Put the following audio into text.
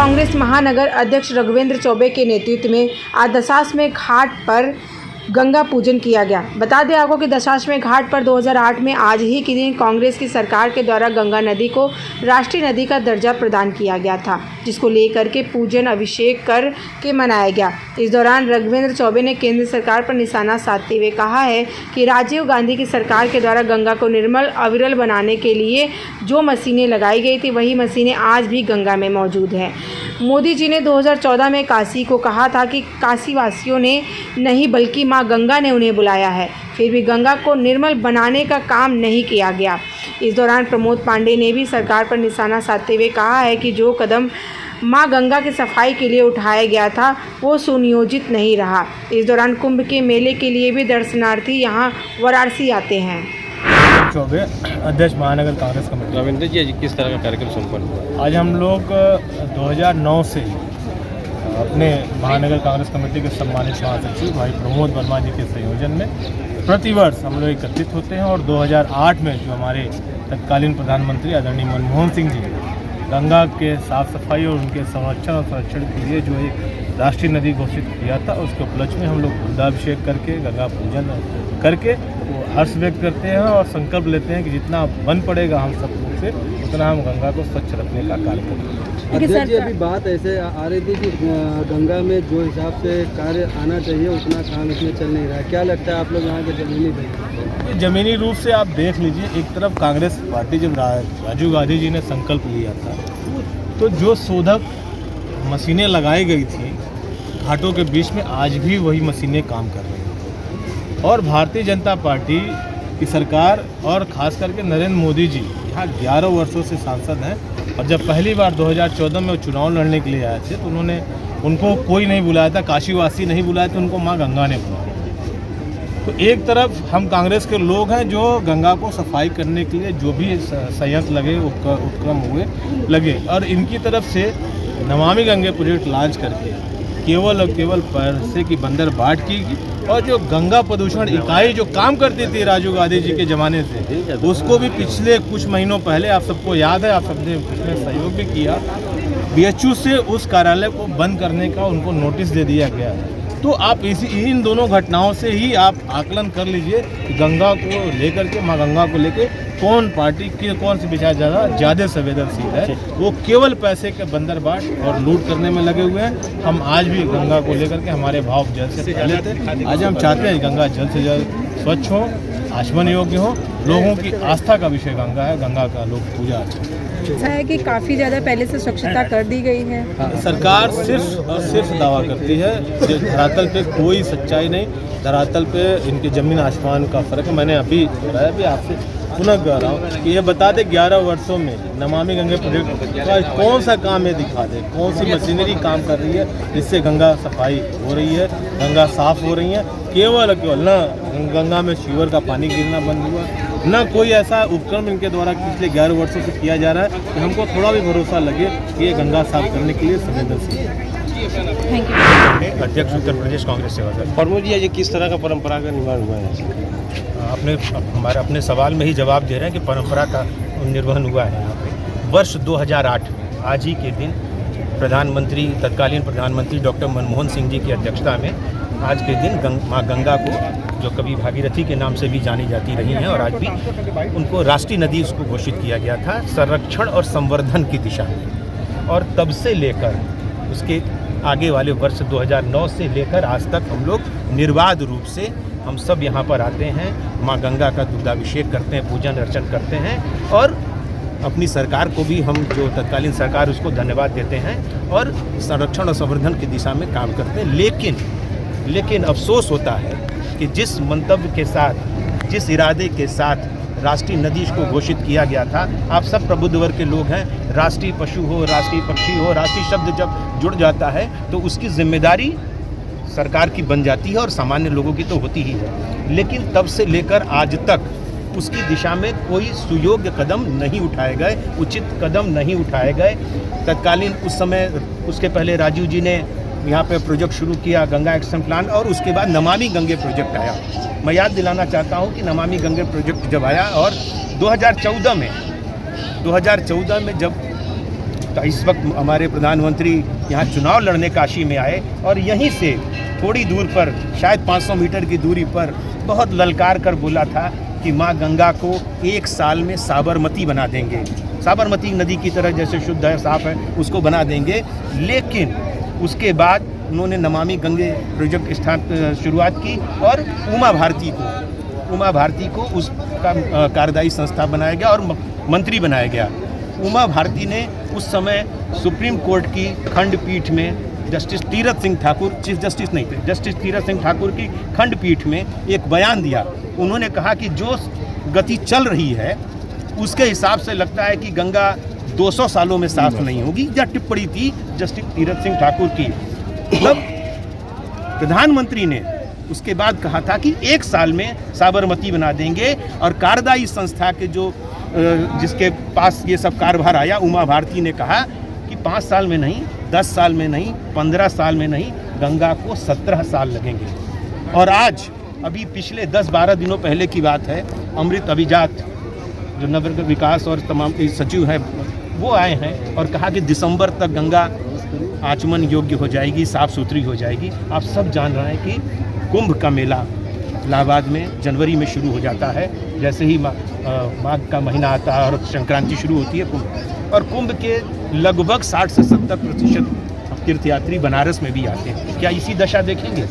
कांग्रेस महानगर अध्यक्ष रघुवेंद्र चौबे के नेतृत्व में आज दशाश्वमेध घाट पर गंगा पूजन किया गया। बता दें आपको कि दशाश्वमेध घाट पर 2008 में आज ही के दिन कांग्रेस की सरकार के द्वारा गंगा नदी को राष्ट्रीय नदी का दर्जा प्रदान किया गया था, जिसको लेकर के पूजन अभिषेक कर के मनाया गया। इस दौरान रघुवेंद्र चौबे ने केंद्र सरकार पर निशाना साधते हुए कहा है कि राजीव गांधी की सरकार के द्वारा गंगा को निर्मल अविरल बनाने के लिए जो मशीनें लगाई गई थी, वही मशीनें आज भी गंगा में मौजूद हैं। मोदी जी ने 2014 में काशी को कहा था कि काशी वासियों ने नहीं बल्कि माँ गंगा ने उन्हें बुलाया है, फिर भी गंगा को निर्मल बनाने का काम नहीं किया गया। इस दौरान प्रमोद पांडे ने भी सरकार पर निशाना साधते हुए कहा है कि जो कदम माँ गंगा की सफाई के लिए उठाया गया था वो सुनियोजित नहीं रहा। इस दौरान कुंभ के मेले के लिए भी दर्शनार्थी यहाँ वाराणसी आते हैं। चौबे अध्यक्ष महानगर कांग्रेस कमेटी। रविंद्र जी, किस तरह का कार्यक्रम संपन्न हुआ? आज हम लोग 2009 से अपने महानगर कांग्रेस कमेटी के सम्मानित महासचिव भाई प्रमोद वर्मा जी के संयोजन में प्रतिवर्ष हम लोग एकत्रित होते हैं और 2008 में जो हमारे तत्कालीन प्रधानमंत्री आदरणीय मनमोहन सिंह जी ने गंगा के साफ सफाई और उनके संरक्षण और संरक्षण के लिए जो एक राष्ट्रीय नदी घोषित किया था, उसके उपलक्ष्य में हम लोग गंगाभिषेक करके गंगा पूजन करके वो हर्ष व्यक्त करते हैं और संकल्प लेते हैं कि जितना बन पड़ेगा हम सब लोग से उतना हम गंगा को स्वच्छ रखने का कार्य करेंगे। अध्यक्ष जी, अभी बात ऐसे आ रही थी कि गंगा में जो हिसाब से कार्य आना चाहिए उतना काम इसमें चल नहीं रहा है। क्या लगता है आप लोग यहाँ के जमीनी रूप से आप देख लीजिए, एक तरफ कांग्रेस पार्टी जब राजीव गांधी जी ने संकल्प लिया था तो जो शोधक मशीनें लगाई गई थी घाटों के बीच में, आज भी वही मशीनें काम कर रही हैं। और भारतीय जनता पार्टी की सरकार और ख़ास करके नरेंद्र मोदी जी यहाँ 11 वर्षों से सांसद हैं और जब पहली बार 2014 में वो चुनाव लड़ने के लिए आए थे तो उनको कोई नहीं बुलाया था, काशीवासी नहीं बुलाया था, उनको माँ गंगा ने बुलाया। तो एक तरफ हम कांग्रेस के लोग हैं जो गंगा को सफाई करने के लिए जो भी संयंत्र लगे उपक्रम हुए लगे, और इनकी तरफ से नमामि गंगे प्रोजेक्ट लॉन्च करके केवल और केवल पैसे की बंदरबाट की और जो गंगा प्रदूषण इकाई जो काम करती थी राजीव गांधी जी के ज़माने से, उसको भी पिछले कुछ महीनों पहले आप सबको याद है, आप सबने उसमें सहयोग भी किया, बीएचयू से उस कार्यालय को बंद करने का उनको नोटिस दे दिया गया है। तो आप इन दोनों घटनाओं से ही आप आकलन कर लीजिए कि गंगा को लेकर के, माँ गंगा को लेकर कौन पार्टी की कौन सी विचार ज़्यादा संवेदनशील है। वो केवल पैसे के बंदरबाट और लूट करने में लगे हुए हैं। हम आज भी गंगा को लेकर के हमारे भाव जल से पहले थे, आज हम चाहते हैं गंगा जल्द से जल्द स्वच्छ हो, आचमन योग्य हो। लोगों की आस्था का विषय गंगा है, गंगा का लोग पूजा ऐसा है कि काफ़ी ज़्यादा पहले से स्वच्छता कर दी गई है। सरकार सिर्फ और सिर्फ दावा करती है, धरातल पे कोई सच्चाई नहीं, धरातल पे इनके ज़मीन आसमान का फ़र्क है। मैंने अभी आपसे पुनः कह रहा हूँ कि ये बता दे 11 वर्षों में नमामि गंगे प्रोजेक्ट का कौन सा काम है, दिखा दे कौन सी मशीनरी काम कर रही है जिससे गंगा सफाई हो रही है, गंगा साफ हो रही है। केवल न गंगा में सीवर का पानी गिरना बंद हुआ, न कोई ऐसा उपक्रम इनके द्वारा पिछले 11 वर्षों से किया जा रहा है कि हमको थोड़ा भी भरोसा लगे कि ये गंगा साफ करने के लिए संवेदनशील है। अध्यक्ष उत्तर प्रदेश कांग्रेस सेवा दल। प्रमोद जी, ये किस तरह का परंपरा का निर्माण हुआ है? अपने सवाल में ही जवाब दे रहे हैं कि परंपरा का निर्वहन हुआ है यहाँ पे। वर्ष 2008 में आज ही के दिन तत्कालीन प्रधानमंत्री डॉक्टर मनमोहन सिंह जी की अध्यक्षता में आज के दिन माँ गंगा को, जो कभी भागीरथी के नाम से भी जानी जाती रही हैं और आज भी, उनको राष्ट्रीय नदी उसको घोषित किया गया था संरक्षण और संवर्धन की दिशा में। और तब से लेकर उसके आगे वाले वर्ष 2009 से लेकर आज तक हम लोग निर्बाध रूप से हम सब यहाँ पर आते हैं, माँ गंगा का दुग्धाभिषेक करते हैं, पूजन अर्चन करते हैं और अपनी सरकार को भी, हम जो तत्कालीन सरकार उसको धन्यवाद देते हैं और संरक्षण और संवर्धन की दिशा में काम करते हैं। लेकिन अफसोस होता है कि जिस मंतव्य के साथ, जिस इरादे के साथ राष्ट्रीय नदी को घोषित किया गया था, आप सब प्रबुद्ध वर्ग के लोग हैं, राष्ट्रीय पशु हो, राष्ट्रीय पक्षी हो, राष्ट्रीय शब्द जब जुड़ जाता है तो उसकी जिम्मेदारी सरकार की बन जाती है और सामान्य लोगों की तो होती ही है। लेकिन तब से लेकर आज तक उसकी दिशा में कोई सुयोग्य कदम नहीं उठाए गए, उचित कदम नहीं उठाए गए। तत्कालीन उस समय, उसके पहले राजीव जी ने यहाँ पे प्रोजेक्ट शुरू किया गंगा एक्शन प्लान, और उसके बाद नमामि गंगे प्रोजेक्ट आया। मैं याद दिलाना चाहता हूँ कि नमामि गंगे प्रोजेक्ट जब आया और 2014 में जब इस वक्त हमारे प्रधानमंत्री यहाँ चुनाव लड़ने काशी में आए और यहीं से थोड़ी दूर पर, शायद 500 मीटर की दूरी पर, बहुत ललकार कर बोला था कि माँ गंगा को 1 साल में साबरमती बना देंगे, साबरमती नदी की तरह जैसे शुद्ध है, साफ है, उसको बना देंगे। लेकिन उसके बाद उन्होंने नमामि गंगे प्रोजेक्ट शुरुआत की और उमा भारती को उसका कार्यदायी संस्था बनाया गया और मंत्री बनाया गया। उमा भारती ने उस समय सुप्रीम कोर्ट की खंडपीठ में justice Tirath Singh Thakur, chief justice नहीं थे, जस्टिस तीरथ सिंह ठाकुर की खंडपीठ में एक बयान दिया। उन्होंने कहा कि जो गति चल रही है उसके हिसाब से लगता है कि गंगा 200 सालों में साफ नहीं होगी। यह टिप्पणी थी जस्टिस तीरथ सिंह ठाकुर की। तब प्रधानमंत्री ने उसके बाद कहा था कि 1 साल में साबरमती बना देंगे और कार्यदायी संस्था के जो जिसके पास ये सब कार्यभार आया, उमा भारती ने कहा कि 5 साल में नहीं, 10 साल में नहीं, 15 साल में नहीं, गंगा को 17 साल लगेंगे। और आज अभी पिछले 10-12 दिनों पहले की बात है, अमृत अभिजात जो नगर विकास और तमाम सचिव हैं वो आए हैं और कहा कि दिसंबर तक गंगा आचमन योग्य हो जाएगी, साफ़ सुथरी हो जाएगी। आप सब जान रहे हैं कि कुंभ का मेला इलाहाबाद में जनवरी में शुरू हो जाता है, जैसे ही माघ का महीना आता है और संक्रांति शुरू होती है कुंभ, और कुंभ के लगभग 60 से 70% तीर्थयात्री बनारस में भी आते हैं। क्या इसी दशा देखेंगे?